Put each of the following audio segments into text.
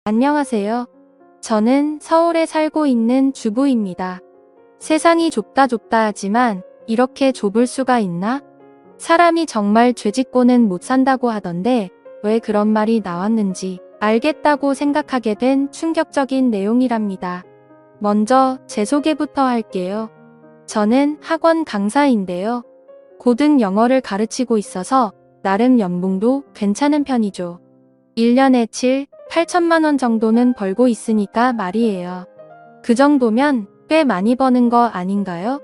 안녕하세요. 저는 서울에 살고 있는 주부입니다. 세상이 좁다 하지만 이렇게 좁을 수가 있나? 사람이 정말 죄짓고는 못 산다고 하던데 왜 그런 말이 나왔는지 알겠다고 생각하게 된 충격적인 내용이랍니다. 먼저 제 소개부터 할게요. 저는 학원 강사인데요. 고등 영어를 가르치고 있어서 나름 연봉도 괜찮은 편이죠. 1년에 8천만 원 정도는 벌고 있으니까 말이에요. 그 정도면 꽤 많이 버는 거 아닌가요?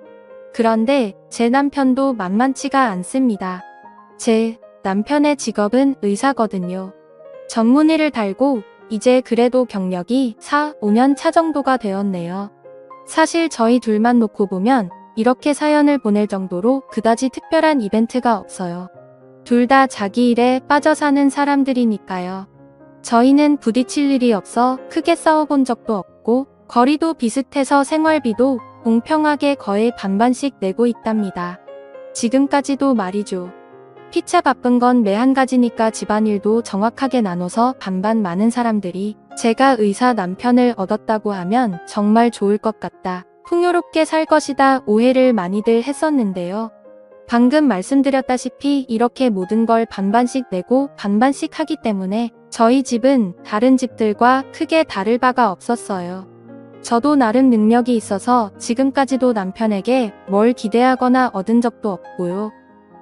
그런데 제 남편도 만만치가 않습니다. 제 남편의 직업은 의사거든요. 전문의를 달고 이제 그래도 경력이 4, 5년 차 정도가 되었네요. 사실 저희 둘만 놓고 보면 이렇게 사연을 보낼 정도로 그다지 특별한 이벤트가 없어요. 둘 다 자기 일에 빠져 사는 사람들이니까요. 저희는 부딪힐 일이 없어 크게 싸워본 적도 없고 거리도 비슷해서 생활비도 공평하게 거의 반반씩 내고 있답니다. 지금까지도 말이죠. 피차 바쁜 건 매 한 가지니까 집안일도 정확하게 나눠서 반반 많은 사람들이 제가 의사 남편을 얻었다고 하면 정말 좋을 것 같다. 풍요롭게 살 것이다 오해를 많이들 했었는데요. 방금 말씀드렸다시피 이렇게 모든 걸 반반씩 내고 반반씩 하기 때문에 저희 집은 다른 집들과 크게 다를 바가 없었어요. 저도 나름 능력이 있어서 지금까지도 남편에게 뭘 기대하거나 얻은 적도 없고요.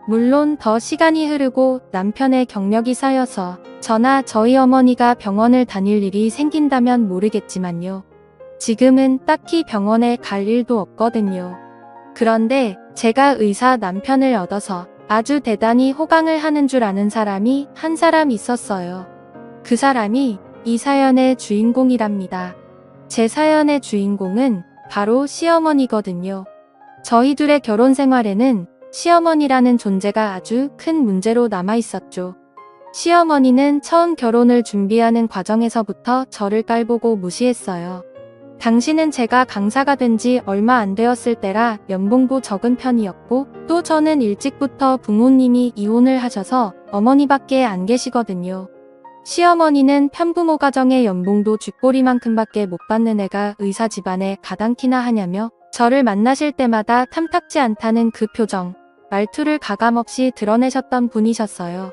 물론 더 시간이 흐르고 남편의 경력이 쌓여서 저나 저희 어머니가 병원을 다닐 일이 생긴다면 모르겠지만요. 지금은 딱히 병원에 갈 일도 없거든요. 그런데 제가 의사 남편을 얻어서 아주 대단히 호강을 하는 줄 아는 사람이 한 사람 있었어요. 그 사람이 이 사연의 주인공이랍니다. 제 사연의 주인공은 바로 시어머니거든요. 저희 둘의 결혼 생활에는 시어머니라는 존재가 아주 큰 문제로 남아 있었죠. 시어머니는 처음 결혼을 준비하는 과정에서부터 저를 깔보고 무시했어요. 당시는 제가 강사가 된 지 얼마 안 되었을 때라 연봉도 적은 편이었고 또 저는 일찍부터 부모님이 이혼을 하셔서 어머니밖에 안 계시거든요. 시어머니는 편부모 가정의 연봉도 쥐꼬리만큼밖에 못 받는 애가 의사 집안에 가당키나 하냐며 저를 만나실 때마다 탐탁지 않다는 그 표정, 말투를 가감없이 드러내셨던 분이셨어요.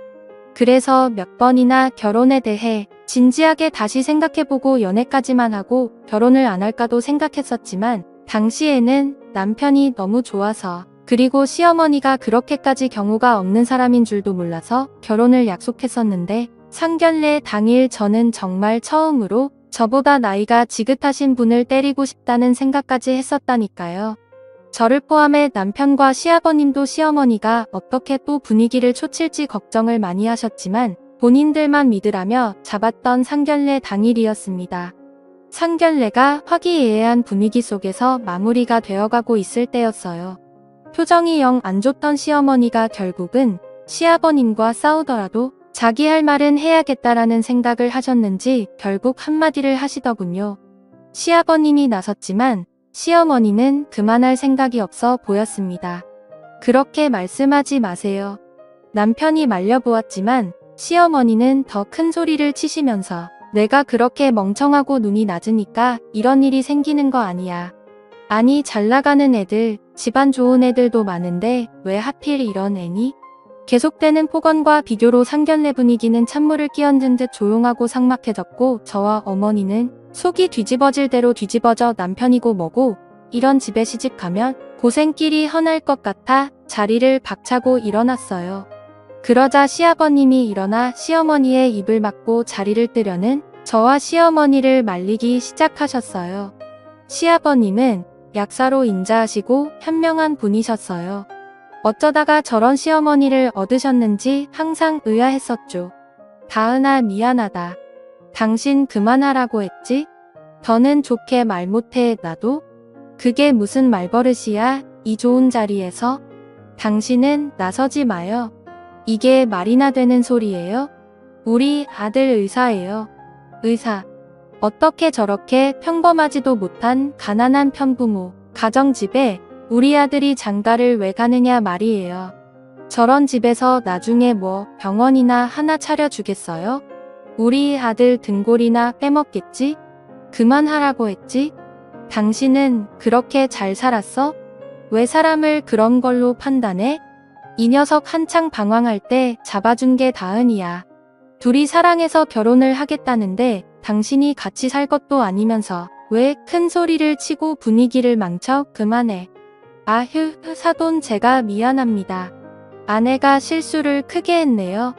그래서 몇 번이나 결혼에 대해 진지하게 다시 생각해보고 연애까지만 하고 결혼을 안 할까도 생각했었지만 당시에는 남편이 너무 좋아서 그리고 시어머니가 그렇게까지 경우가 없는 사람인 줄도 몰라서 결혼을 약속했었는데 상견례 당일 저는 정말 처음으로 저보다 나이가 지긋하신 분을 때리고 싶다는 생각까지 했었다니까요. 저를 포함해 남편과 시아버님도 시어머니가 어떻게 또 분위기를 초칠지 걱정을 많이 하셨지만 본인들만 믿으라며 잡았던 상견례 당일이었습니다. 상견례가 화기애애한 분위기 속에서 마무리가 되어가고 있을 때였어요. 표정이 영 안 좋던 시어머니가 결국은 시아버님과 싸우더라도 자기 할 말은 해야겠다라는 생각을 하셨는지 결국 한마디를 하시더군요. 시아버님이 나섰지만 시어머니는 그만할 생각이 없어 보였습니다. 그렇게 말씀하지 마세요. 남편이 말려보았지만 시어머니는 더 큰 소리를 치시면서 내가 그렇게 멍청하고 눈이 낮으니까 이런 일이 생기는 거 아니야. 아니 잘 나가는 애들, 집안 좋은 애들도 많은데 왜 하필 이런 애니? 계속되는 폭언과 비교로 상견례 분위기는 찬물을 끼얹은 듯 조용하고 삭막해졌고 저와 어머니는 속이 뒤집어질 대로 뒤집어져 남편이고 뭐고 이런 집에 시집가면 고생길이 험할 것 같아 자리를 박차고 일어났어요. 그러자 시아버님이 일어나 시어머니의 입을 막고 자리를 뜨려는 저와 시어머니를 말리기 시작하셨어요. 시아버님은 약사로 인자하시고 현명한 분이셨어요. 어쩌다가 저런 시어머니를 얻으셨는지 항상 의아했었죠. 다은아 미안하다. 당신 그만하라고 했지? 더는 좋게 말 못해 나도? 그게 무슨 말버릇이야 이 좋은 자리에서? 당신은 나서지 마요. 이게 말이나 되는 소리예요? 우리 아들 의사예요. 의사. 어떻게 저렇게 평범하지도 못한 가난한 편부모, 가정집에 우리 아들이 장가를 왜 가느냐 말이에요. 저런 집에서 나중에 뭐 병원이나 하나 차려주겠어요? 우리 아들 등골이나 빼먹겠지? 그만하라고 했지? 당신은 그렇게 잘 살았어? 왜 사람을 그런 걸로 판단해? 이 녀석 한창 방황할 때 잡아준 게 다은이야. 둘이 사랑해서 결혼을 하겠다는데 당신이 같이 살 것도 아니면서 왜 큰 소리를 치고 분위기를 망쳐? 그만해. 아휴, 사돈 제가 미안합니다. 아내가 실수를 크게 했네요.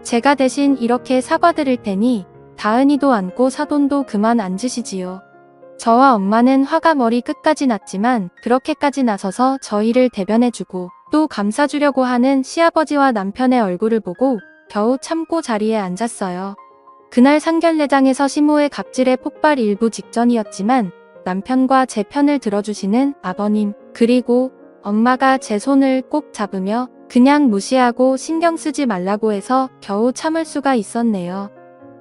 제가 대신 이렇게 사과드릴 테니 다은이도 안고 사돈도 그만 앉으시지요. 저와 엄마는 화가 머리 끝까지 났지만 그렇게까지 나서서 저희를 대변해주고 또 감싸주려고 하는 시아버지와 남편의 얼굴을 보고 겨우 참고 자리에 앉았어요. 그날 상견례장에서 시모의 갑질의 폭발 일부 직전이었지만 남편과 제 편을 들어주시는 아버님 그리고 엄마가 제 손을 꼭 잡으며 그냥 무시하고 신경 쓰지 말라고 해서 겨우 참을 수가 있었네요.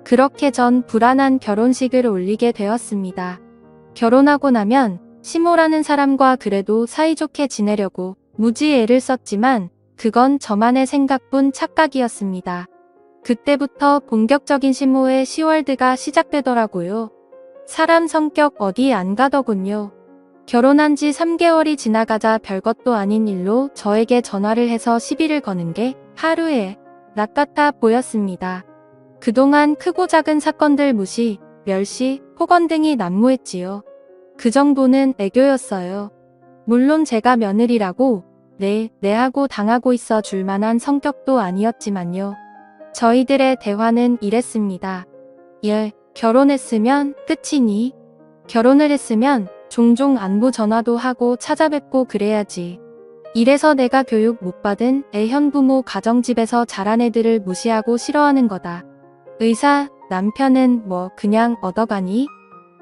그렇게 전 불안한 결혼식을 올리게 되었습니다. 결혼하고 나면 시모라는 사람과 그래도 사이좋게 지내려고 무지 애를 썼지만 그건 저만의 생각뿐 착각이었습니다. 그때부터 본격적인 시모의 시월드가 시작되더라고요. 사람 성격 어디 안 가더군요. 결혼한 지 3개월이 지나가자 별것도 아닌 일로 저에게 전화를 해서 시비를 거는 게 하루에 낮 같아 보였습니다. 그동안 크고 작은 사건들 무시, 멸시, 폭언 등이 난무했지요. 그 정도는 애교였어요. 물론 제가 며느리라고 네 하고 당하고 있어 줄 만한 성격도 아니었지만요. 저희들의 대화는 이랬습니다. 결혼했으면 끝이니? 결혼을 했으면 종종 안부 전화도 하고 찾아뵙고 그래야지. 이래서 내가 교육 못 받은 애현 부모 가정집에서 자란 애들을 무시하고 싫어하는 거다. 의사, 남편은 뭐 그냥 얻어가니?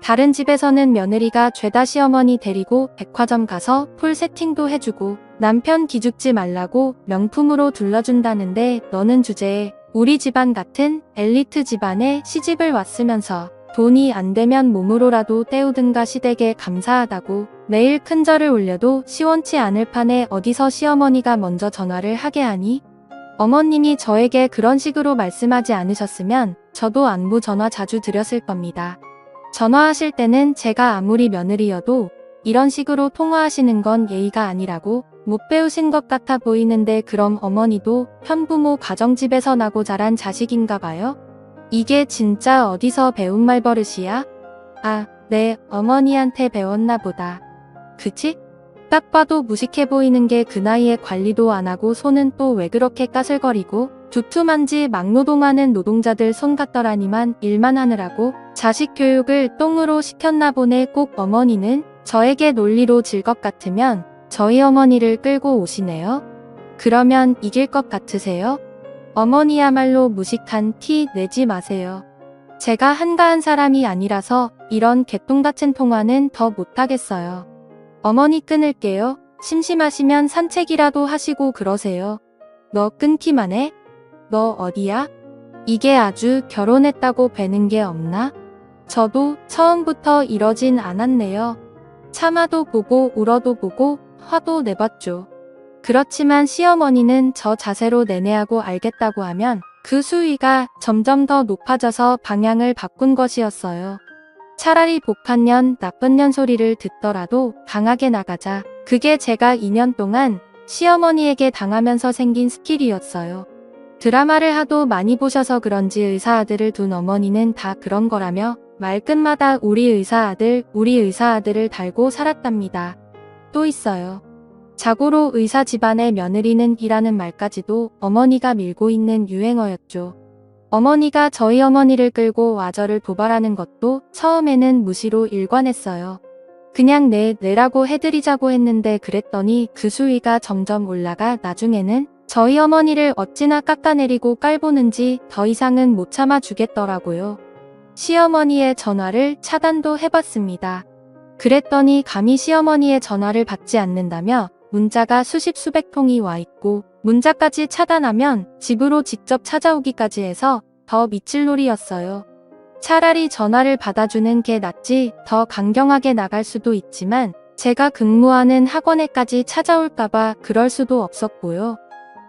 다른 집에서는 며느리가 죄다 시어머니 데리고 백화점 가서 풀 세팅도 해주고 남편 기죽지 말라고 명품으로 둘러준다는데 너는 주제에 우리 집안 같은 엘리트 집안에 시집을 왔으면서 돈이 안 되면 몸으로라도 때우든가 시댁에 감사하다고 매일 큰절을 올려도 시원치 않을 판에 어디서 시어머니가 먼저 전화를 하게 하니? 어머님이 저에게 그런 식으로 말씀하지 않으셨으면 저도 안부 전화 자주 드렸을 겁니다. 전화하실 때는 제가 아무리 며느리여도 이런 식으로 통화하시는 건 예의가 아니라고 못 배우신 것 같아 보이는데 그럼 어머니도 현부모 가정집에서 나고 자란 자식인가 봐요? 이게 진짜 어디서 배운 말버릇이야? 아, 네, 어머니한테 배웠나 보다. 그치? 딱 봐도 무식해 보이는 게 그 나이에 관리도 안 하고 손은 또 왜 그렇게 까슬거리고 두툼한지 막노동하는 노동자들 손 같더라니만 일만 하느라고 자식 교육을 똥으로 시켰나 보네. 꼭 어머니는 저에게 논리로 질 것 같으면 저희 어머니를 끌고 오시네요. 그러면 이길 것 같으세요? 어머니야말로 무식한 티 내지 마세요. 제가 한가한 사람이 아니라서 이런 개똥같은 통화는 더 못하겠어요. 어머니 끊을게요. 심심하시면 산책이라도 하시고 그러세요. 너 끊기만 해? 너 어디야? 이게 아주 결혼했다고 배는 게 없나? 저도 처음부터 이러진 않았네요. 참아도 보고 울어도 보고 화도 내봤죠. 그렇지만 시어머니는 저 자세로 내내하고 알겠다고 하면 그 수위가 점점 더 높아져서 방향을 바꾼 것이었어요. 차라리 복한 년, 나쁜 년 소리를 듣더라도 강하게 나가자. 그게 제가 2년 동안 시어머니에게 당하면서 생긴 스킬이었어요. 드라마를 하도 많이 보셔서 그런지 의사 아들을 둔 어머니는 다 그런 거라며 말끝마다 우리 의사 아들을 달고 살았답니다. 또 있어요. 자고로 의사 집안의 며느리는 이라는 말까지도 어머니가 밀고 있는 유행어였죠. 어머니가 저희 어머니를 끌고 와저를 도발하는 것도 처음에는 무시로 일관했어요. 그냥 내라고 해드리자고 했는데 그랬더니 그 수위가 점점 올라가 나중에는 저희 어머니를 어찌나 깎아내리고 깔보는지 더 이상은 못 참아 주겠더라고요. 시어머니의 전화를 차단도 해봤습니다. 그랬더니 감히 시어머니의 전화를 받지 않는다며 문자가 수십 수백 통이 와 있고 문자까지 차단하면 집으로 직접 찾아오기까지 해서 더 미칠 놀이였어요. 차라리 전화를 받아주는 게 낫지. 더 강경하게 나갈 수도 있지만 제가 근무하는 학원에까지 찾아올까봐 그럴 수도 없었고요.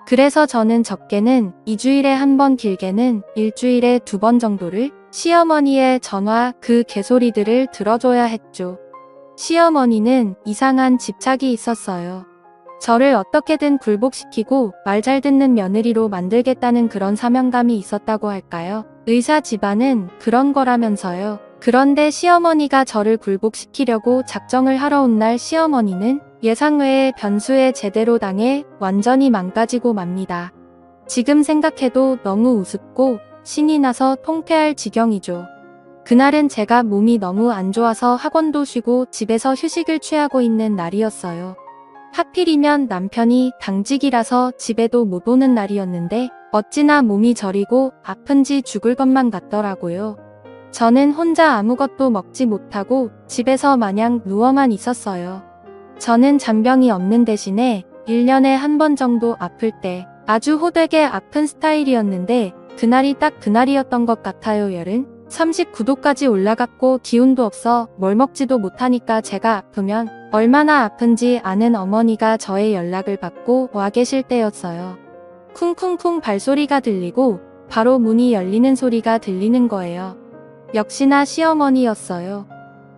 그래서 저는 적게는 2주일에 한 번, 길게는 일주일에 2번 정도를 시어머니의 전화 그 개소리들을 들어줘야 했죠. 시어머니는 이상한 집착이 있었어요. 저를 어떻게든 굴복시키고 말 잘 듣는 며느리로 만들겠다는 그런 사명감이 있었다고 할까요? 의사 집안은 그런 거라면서요. 그런데 시어머니가 저를 굴복시키려고 작정을 하러 온 날 시어머니는 예상 외의 변수에 제대로 당해 완전히 망가지고 맙니다. 지금 생각해도 너무 우습고 신이 나서 통폐할 지경이죠. 그날은 제가 몸이 너무 안 좋아서 학원도 쉬고 집에서 휴식을 취하고 있는 날이었어요. 하필이면 남편이 당직이라서 집에도 못 오는 날이었는데 어찌나 몸이 저리고 아픈지 죽을 것만 같더라고요. 저는 혼자 아무것도 먹지 못하고 집에서 마냥 누워만 있었어요. 저는 잔병이 없는 대신에 1년에 한 번 정도 아플 때 아주 호되게 아픈 스타일이었는데 그날이 딱 그날이었던 것 같아요. 열은 39도까지 올라갔고 기운도 없어 뭘 먹지도 못하니까 제가 아프면 얼마나 아픈지 아는 어머니가 저의 연락을 받고 와 계실 때였어요. 쿵쿵쿵 발소리가 들리고 바로 문이 열리는 소리가 들리는 거예요. 역시나 시어머니였어요.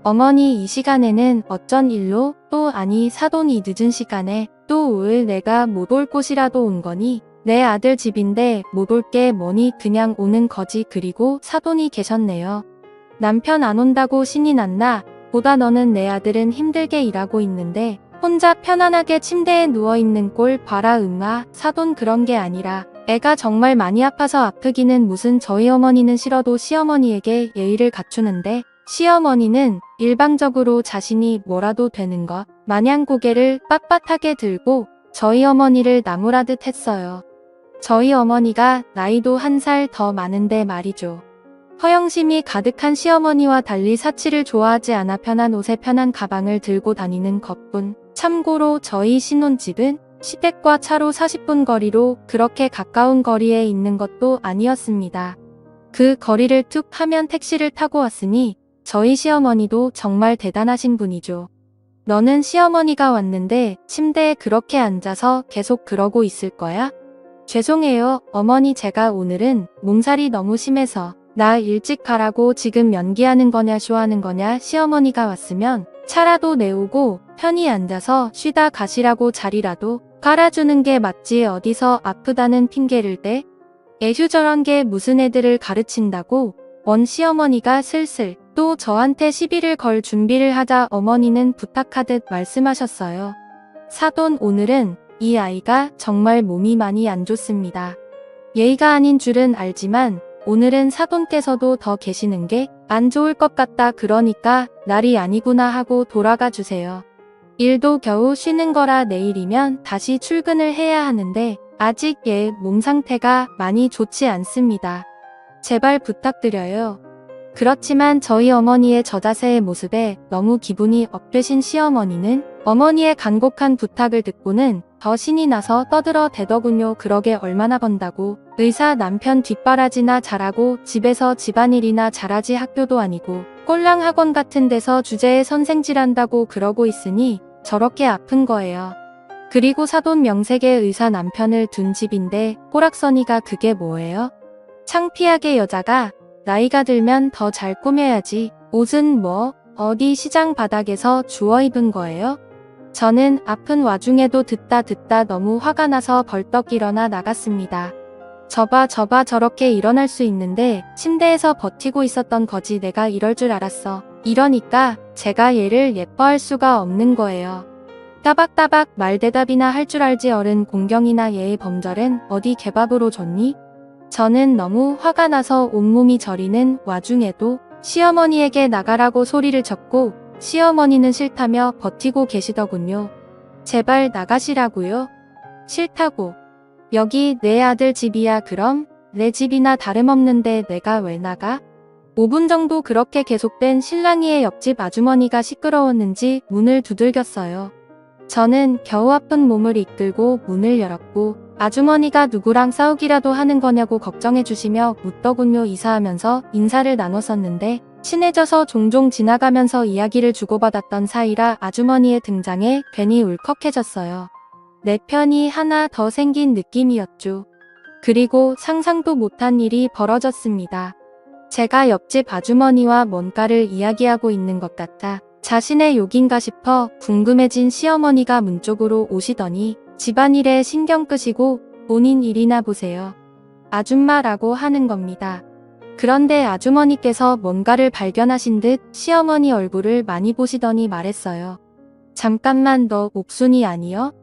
어머니 이 시간에는 어쩐 일로 또 아니 사돈이 늦은 시간에 또 올 내가 못 올 곳이라도 온 거니 내 아들 집인데 못 올 게 뭐니 그냥 오는 거지. 그리고 사돈이 계셨네요. 남편 안 온다고 신이 났나 보다 너는 내 아들은 힘들게 일하고 있는데 혼자 편안하게 침대에 누워있는 꼴 봐라. 음마 사돈 그런 게 아니라 애가 정말 많이 아파서 아프기는 무슨 저희 어머니는 싫어도 시어머니에게 예의를 갖추는데 시어머니는 일방적으로 자신이 뭐라도 되는 것 마냥 고개를 빳빳하게 들고 저희 어머니를 나무라듯 했어요. 저희 어머니가 나이도 1살 더 많은데 말이죠. 허영심이 가득한 시어머니와 달리 사치를 좋아하지 않아 편한 옷에 편한 가방을 들고 다니는 것뿐. 참고로 저희 신혼집은 시댁과 차로 40분 거리로 그렇게 가까운 거리에 있는 것도 아니었습니다. 그 거리를 툭 하면 택시를 타고 왔으니 저희 시어머니도 정말 대단하신 분이죠. 너는 시어머니가 왔는데 침대에 그렇게 앉아서 계속 그러고 있을 거야? 죄송해요, 어머니 제가 오늘은 몸살이 너무 심해서 나 일찍 가라고 지금 연기하는 거냐 쇼하는 거냐. 시어머니가 왔으면 차라도 내오고 편히 앉아서 쉬다 가시라고 자리라도 깔아주는 게 맞지 어디서 아프다는 핑계를 대? 에휴 저런 게 무슨 애들을 가르친다고. 원 시어머니가 슬슬 또 저한테 시비를 걸 준비를 하자 어머니는 부탁하듯 말씀하셨어요. 사돈 오늘은 이 아이가 정말 몸이 많이 안 좋습니다. 예의가 아닌 줄은 알지만 오늘은 사돈께서도 더 계시는 게 안 좋을 것 같다. 그러니까 날이 아니구나 하고 돌아가 주세요. 일도 겨우 쉬는 거라 내일이면 다시 출근을 해야 하는데 아직 얘 몸 상태가 많이 좋지 않습니다. 제발 부탁드려요. 그렇지만 저희 어머니의 저자세의 모습에 너무 기분이 업되신 시어머니는 어머니의 간곡한 부탁을 듣고는 더 신이 나서 떠들어 대더군요. 그러게 얼마나 번다고. 의사 남편 뒷바라지나 잘하고 집에서 집안일이나 잘하지 학교도 아니고 꼴랑 학원 같은 데서 주제에 선생질한다고 그러고 있으니 저렇게 아픈 거예요. 그리고 사돈 명색의 의사 남편을 둔 집인데 꼬락서니가 그게 뭐예요? 창피하게 여자가 나이가 들면 더 잘 꾸며야지. 옷은 뭐 어디 시장 바닥에서 주워 입은 거예요? 저는 아픈 와중에도 듣다 너무 화가 나서 벌떡 일어나 나갔습니다. 저봐 저렇게 일어날 수 있는데 침대에서 버티고 있었던 거지. 내가 이럴 줄 알았어. 이러니까 제가 얘를 예뻐할 수가 없는 거예요. 따박따박 말대답이나 할 줄 알지. 어른 공경이나 얘의 범절은 어디 개밥으로 줬니? 저는 너무 화가 나서 온몸이 저리는 와중에도 시어머니에게 나가라고 소리를 쳤고 시어머니는 싫다며 버티고 계시더군요. 제발 나가시라고요? 싫다고. 여기 내 아들 집이야. 그럼 내 집이나 다름없는데 내가 왜 나가? 5분 정도 그렇게 계속된 실랑이의 옆집 아주머니가 시끄러웠는지 문을 두들겼어요. 저는 겨우 아픈 몸을 이끌고 문을 열었고 아주머니가 누구랑 싸우기라도 하는 거냐고 걱정해 주시며 묻더군요. 이사하면서 인사를 나눴었는데 친해져서 종종 지나가면서 이야기를 주고받았던 사이라 아주머니의 등장에 괜히 울컥해졌어요. 내 편이 하나 더 생긴 느낌이었죠. 그리고 상상도 못한 일이 벌어졌습니다. 제가 옆집 아주머니와 뭔가를 이야기하고 있는 것 같아 자신의 욕인가 싶어 궁금해진 시어머니가 문 쪽으로 오시더니 집안일에 신경 끄시고 본인 일이나 보세요. 아줌마라고 하는 겁니다. 그런데 아주머니께서 뭔가를 발견하신 듯 시어머니 얼굴을 많이 보시더니 말했어요. 잠깐만, 너 옥순이 아니여?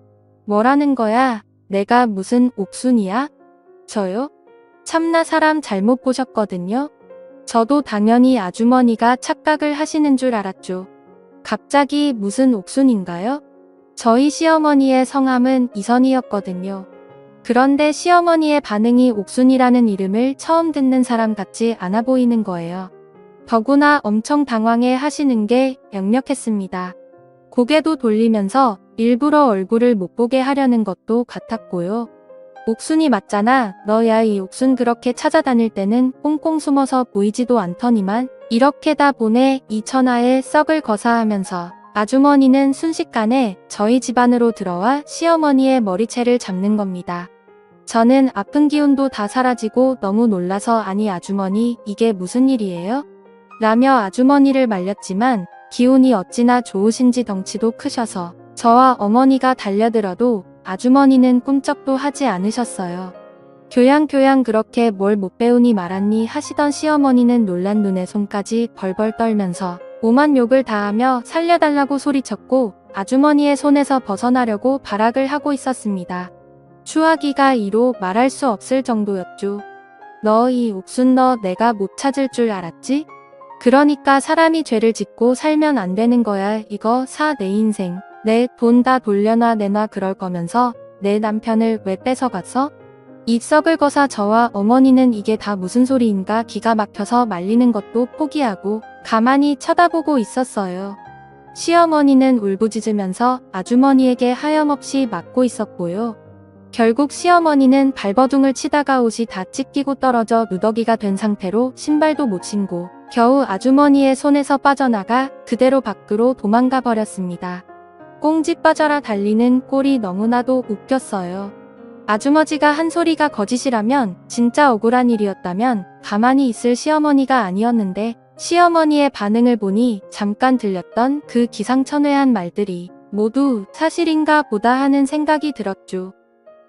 뭐라는 거야? 내가 무슨 옥순이야? 저요? 참나 사람 잘못 보셨거든요. 저도 당연히 아주머니가 착각을 하시는 줄 알았죠. 갑자기 무슨 옥순인가요? 저희 시어머니의 성함은 이선희였거든요. 그런데 시어머니의 반응이 옥순이라는 이름을 처음 듣는 사람 같지 않아 보이는 거예요. 더구나 엄청 당황해 하시는 게 역력했습니다. 고개도 돌리면서 일부러 얼굴을 못 보게 하려는 것도 같았고요. 옥순이 맞잖아. 너야 이 옥순 그렇게 찾아다닐 때는 꽁꽁 숨어서 보이지도 않더니만 이렇게다 보내 이 천하에 썩을 거사하면서 아주머니는 순식간에 저희 집안으로 들어와 시어머니의 머리채를 잡는 겁니다. 저는 아픈 기운도 다 사라지고 너무 놀라서 아니 아주머니 이게 무슨 일이에요? 라며 아주머니를 말렸지만 기운이 어찌나 좋으신지 덩치도 크셔서 저와 어머니가 달려들어도 아주머니는 꿈쩍도 하지 않으셨어요. 교양 그렇게 뭘 못 배우니 말았니 하시던 시어머니는 놀란 눈에 손까지 벌벌 떨면서 오만 욕을 다하며 살려달라고 소리쳤고 아주머니의 손에서 벗어나려고 발악을 하고 있었습니다. 추하기가 이로 말할 수 없을 정도였죠. 너 이 옥순 너 내가 못 찾을 줄 알았지? 그러니까 사람이 죄를 짓고 살면 안 되는 거야. 이거 사 내 인생. 내 돈 다 돌려놔 내놔 그럴 거면서 내 남편을 왜 뺏어갔어? 이 썩을 거사 저와 어머니는 이게 다 무슨 소리인가 기가 막혀서 말리는 것도 포기하고 가만히 쳐다보고 있었어요. 시어머니는 울부짖으면서 아주머니에게 하염없이 맞고 있었고요. 결국 시어머니는 발버둥을 치다가 옷이 다 찢기고 떨어져 누더기가 된 상태로 신발도 못 신고 겨우 아주머니의 손에서 빠져나가 그대로 밖으로 도망가 버렸습니다. 꽁지 빠져라 달리는 꼴이 너무나도 웃겼어요. 아주머니가 한 소리가 거짓이라면 진짜 억울한 일이었다면 가만히 있을 시어머니가 아니었는데 시어머니의 반응을 보니 잠깐 들렸던 그 기상천외한 말들이 모두 사실인가 보다 하는 생각이 들었죠.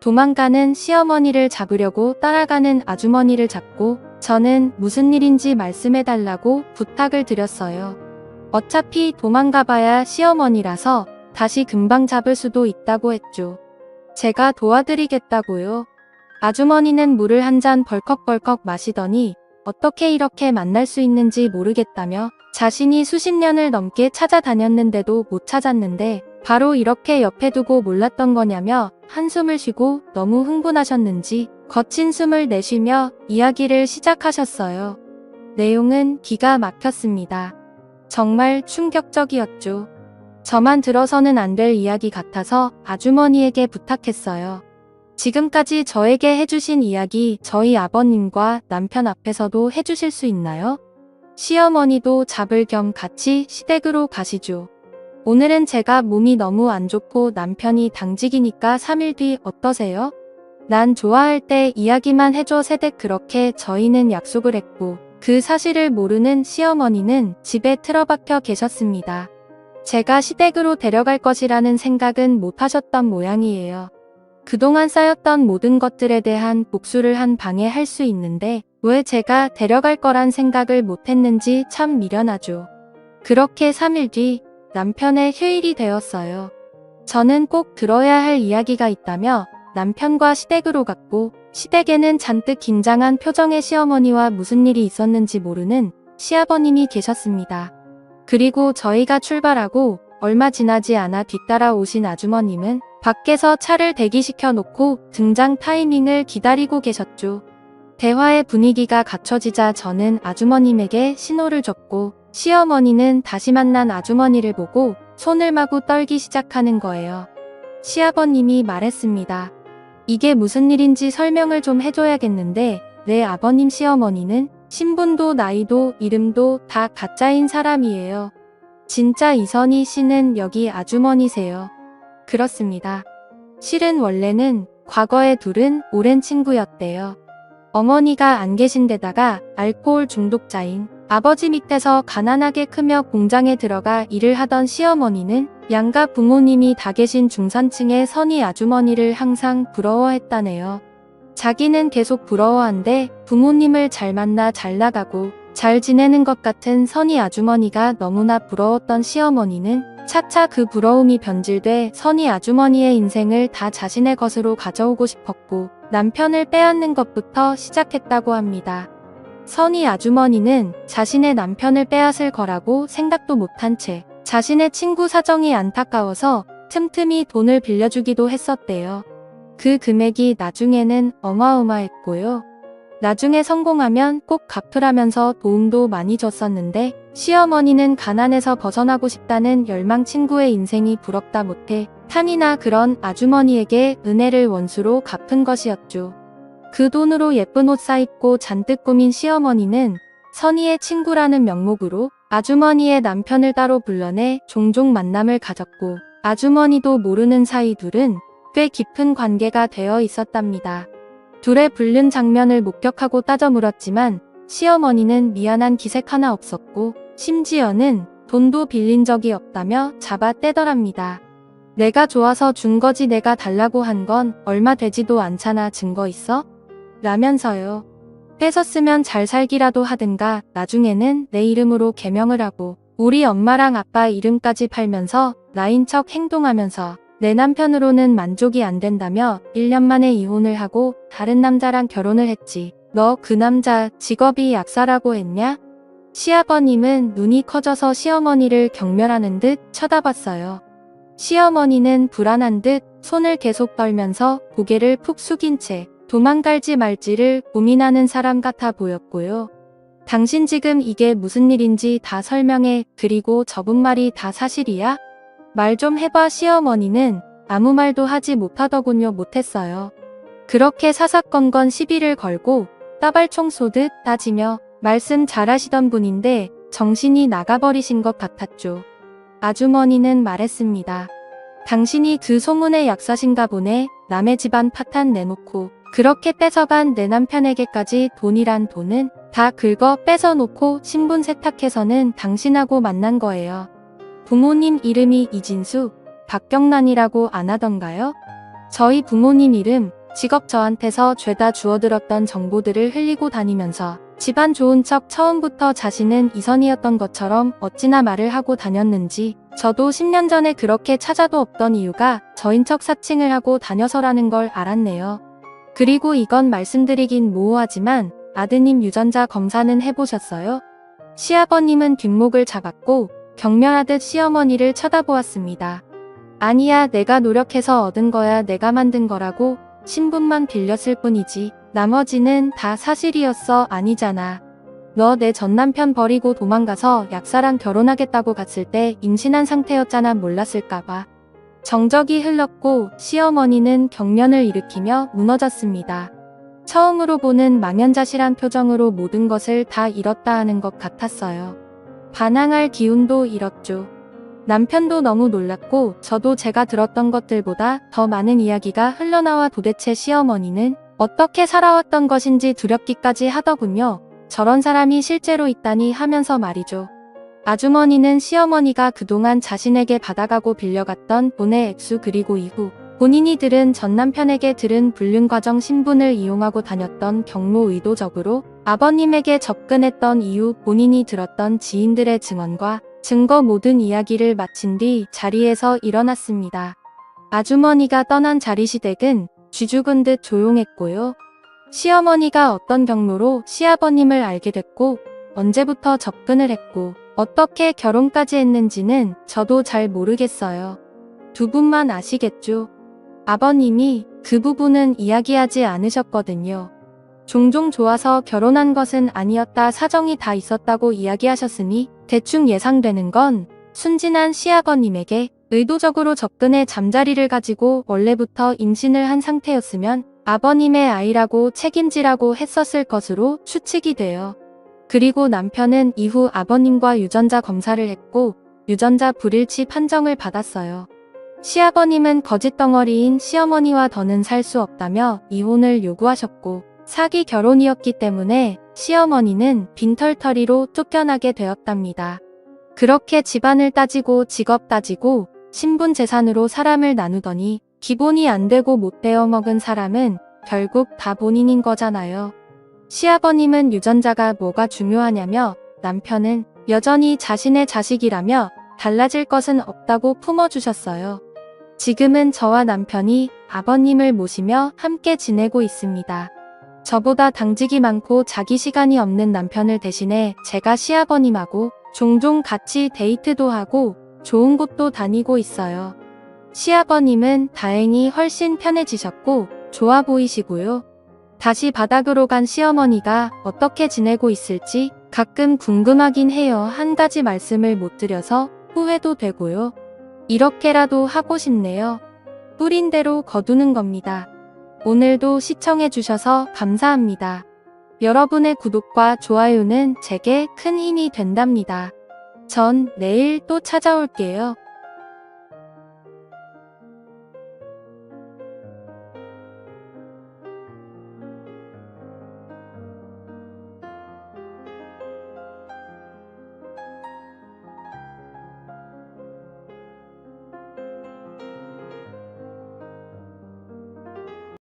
도망가는 시어머니를 잡으려고 따라가는 아주머니를 잡고 저는 무슨 일인지 말씀해달라고 부탁을 드렸어요. 어차피 도망가봐야 시어머니라서 다시 금방 잡을 수도 있다고 했죠. 제가 도와드리겠다고요. 아주머니는 물을 한 잔 벌컥벌컥 마시더니 어떻게 이렇게 만날 수 있는지 모르겠다며 자신이 수십 년을 넘게 찾아다녔는데도 못 찾았는데 바로 이렇게 옆에 두고 몰랐던 거냐며 한숨을 쉬고 너무 흥분하셨는지 거친 숨을 내쉬며 이야기를 시작하셨어요. 내용은 기가 막혔습니다. 정말 충격적이었죠. 저만 들어서는 안 될 이야기 같아서 아주머니에게 부탁했어요. 지금까지 저에게 해주신 이야기 저희 아버님과 남편 앞에서도 해주실 수 있나요? 시어머니도 잡을 겸 같이 시댁으로 가시죠. 오늘은 제가 몸이 너무 안 좋고 남편이 당직이니까 3일 뒤 어떠세요? 난 좋아할 때 이야기만 해줘 세댁 그렇게 저희는 약속을 했고 그 사실을 모르는 시어머니는 집에 틀어박혀 계셨습니다. 제가 시댁으로 데려갈 것이라는 생각은 못 하셨던 모양이에요. 그동안 쌓였던 모든 것들에 대한 복수를 한 방에 할 수 있는데 왜 제가 데려갈 거란 생각을 못 했는지 참 미련하죠. 그렇게 3일 뒤 남편의 휴일이 되었어요. 저는 꼭 들어야 할 이야기가 있다며 남편과 시댁으로 갔고 시댁에는 잔뜩 긴장한 표정의 시어머니와 무슨 일이 있었는지 모르는 시아버님이 계셨습니다. 그리고 저희가 출발하고 얼마 지나지 않아 뒤따라 오신 아주머님은 밖에서 차를 대기시켜 놓고 등장 타이밍을 기다리고 계셨죠. 대화의 분위기가 갖춰지자 저는 아주머님에게 신호를 줬고 시어머니는 다시 만난 아주머니를 보고 손을 마구 떨기 시작하는 거예요. 시아버님이 말했습니다. 이게 무슨 일인지 설명을 좀 해줘야겠는데 내 아버님 시어머니는 신분도 나이도 이름도 다 가짜인 사람이에요. 진짜 이선희 씨는 여기 아주머니세요. 그렇습니다. 실은 원래는 과거에 둘은 오랜 친구였대요. 어머니가 안 계신 데다가 알코올 중독자인 아버지 밑에서 가난하게 크며 공장에 들어가 일을 하던 시어머니는 양가 부모님이 다 계신 중산층의 선희 아주머니를 항상 부러워했다네요. 자기는 계속 부러워한데 부모님을 잘 만나 잘 나가고 잘 지내는 것 같은 선희 아주머니가 너무나 부러웠던 시어머니는 차차 그 부러움이 변질돼 선희 아주머니의 인생을 다 자신의 것으로 가져오고 싶었고 남편을 빼앗는 것부터 시작했다고 합니다. 선희 아주머니는 자신의 남편을 빼앗을 거라고 생각도 못한 채 자신의 친구 사정이 안타까워서 틈틈이 돈을 빌려주기도 했었대요. 그 금액이 나중에는 어마어마했고요. 나중에 성공하면 꼭 갚으라면서 도움도 많이 줬었는데 시어머니는 가난에서 벗어나고 싶다는 열망 친구의 인생이 부럽다 못해 탄이나 그런 아주머니에게 은혜를 원수로 갚은 것이었죠. 그 돈으로 예쁜 옷 사입고 잔뜩 꾸민 시어머니는 선희의 친구라는 명목으로 아주머니의 남편을 따로 불러내 종종 만남을 가졌고 아주머니도 모르는 사이 둘은 꽤 깊은 관계가 되어 있었답니다. 둘의 불륜 장면을 목격하고 따져 물었지만 시어머니는 미안한 기색 하나 없었고 심지어는 돈도 빌린 적이 없다며 잡아떼더랍니다. 내가 좋아서 준 거지 내가 달라고 한 건 얼마 되지도 않잖아 증거 있어? 라면서요. 뺏었으면 잘 살기라도 하든가 나중에는 내 이름으로 개명을 하고 우리 엄마랑 아빠 이름까지 팔면서 나인 척 행동하면서 내 남편으로는 만족이 안 된다며 1년 만에 이혼을 하고 다른 남자랑 결혼을 했지. 너 그 남자 직업이 약사라고 했냐? 시아버님은 눈이 커져서 시어머니를 경멸하는 듯 쳐다봤어요. 시어머니는 불안한 듯 손을 계속 떨면서 고개를 푹 숙인 채 도망갈지 말지를 고민하는 사람 같아 보였고요. 당신 지금 이게 무슨 일인지 다 설명해. 그리고 저분 말이 다 사실이야? 말 좀 해봐. 시어머니는 아무 말도 하지 못하더군요. 못했어요. 그렇게 사사건건 시비를 걸고 따발총 쏘듯 따지며 말씀 잘하시던 분인데 정신이 나가버리신 것 같았죠. 아주머니는 말했습니다. 당신이 그 소문의 약사신가 보네. 남의 집안 파탄 내놓고 그렇게 뺏어간 내 남편에게까지 돈이란 돈은 다 긁어 뺏어놓고 신분 세탁해서는 당신하고 만난 거예요. 부모님 이름이 이진수, 박경란이라고 안 하던가요? 저희 부모님 이름, 직업 저한테서 죄다 주워들었던 정보들을 흘리고 다니면서 집안 좋은 척 처음부터 자신은 이선이었던 것처럼 어찌나 말을 하고 다녔는지 저도 10년 전에 그렇게 찾아도 없던 이유가 저인 척 사칭을 하고 다녀서라는 걸 알았네요. 그리고 이건 말씀드리긴 모호하지만 아드님 유전자 검사는 해보셨어요? 시아버님은 뒷목을 잡았고 경멸하듯 시어머니를 쳐다보았습니다. 아니야, 내가 노력해서 얻은 거야. 내가 만든 거라고. 신분만 빌렸을 뿐이지. 나머지는 다 사실이었어. 아니잖아. 너 내 전남편 버리고 도망가서 약사랑 결혼하겠다고 갔을 때 임신한 상태였잖아. 몰랐을까봐. 정적이 흘렀고 시어머니는 경련을 일으키며 무너졌습니다. 처음으로 보는 망연자실한 표정으로 모든 것을 다 잃었다 하는 것 같았어요. 반항할 기운도 잃었죠. 남편도 너무 놀랐고 저도 제가 들었던 것들보다 더 많은 이야기가 흘러나와 도대체 시어머니는 어떻게 살아왔던 것인지 두렵기까지 하더군요. 저런 사람이 실제로 있다니 하면서 말이죠. 아주머니는 시어머니가 그동안 자신에게 받아가고 빌려갔던 돈의 액수 그리고 이후 본인이 들은 전남편에게 들은 불륜 과정 신분을 이용하고 다녔던 경로 의도적으로 아버님에게 접근했던 이유 본인이 들었던 지인들의 증언과 증거 모든 이야기를 마친 뒤 자리에서 일어났습니다. 아주머니가 떠난 자리시댁은 쥐죽은 듯 조용했고요. 시어머니가 어떤 경로로 시아버님을 알게 됐고 언제부터 접근을 했고 어떻게 결혼까지 했는지는 저도 잘 모르겠어요. 두 분만 아시겠죠? 아버님이 그 부분은 이야기하지 않으셨거든요. 종종 좋아서 결혼한 것은 아니었다 사정이 다 있었다고 이야기하셨으니 대충 예상되는 건 순진한 시아버님에게 의도적으로 접근해 잠자리를 가지고 원래부터 임신을 한 상태였으면 아버님의 아이라고 책임지라고 했었을 것으로 추측이 돼요. 그리고 남편은 이후 아버님과 유전자 검사를 했고 유전자 불일치 판정을 받았어요. 시아버님은 거짓덩어리인 시어머니와 더는 살 수 없다며 이혼을 요구하셨고, 사기 결혼이었기 때문에 시어머니는 빈털터리로 쫓겨나게 되었답니다. 그렇게 집안을 따지고 직업 따지고 신분 재산으로 사람을 나누더니 기본이 안 되고 못 되어 먹은 사람은 결국 다 본인인 거잖아요. 시아버님은 유전자가 뭐가 중요하냐며 남편은 여전히 자신의 자식이라며 달라질 것은 없다고 품어주셨어요. 지금은 저와 남편이 아버님을 모시며 함께 지내고 있습니다. 저보다 당직이 많고 자기 시간이 없는 남편을 대신해 제가 시아버님하고 종종 같이 데이트도 하고 좋은 곳도 다니고 있어요. 시아버님은 다행히 훨씬 편해지셨고 좋아 보이시고요. 다시 바닥으로 간 시어머니가 어떻게 지내고 있을지 가끔 궁금하긴 해요. 한 가지 말씀을 못 드려서 후회도 되고요. 이렇게라도 하고 싶네요. 뿌린 대로 거두는 겁니다. 오늘도 시청해주셔서 감사합니다. 여러분의 구독과 좋아요는 제게 큰 힘이 된답니다. 전 내일 또 찾아올게요.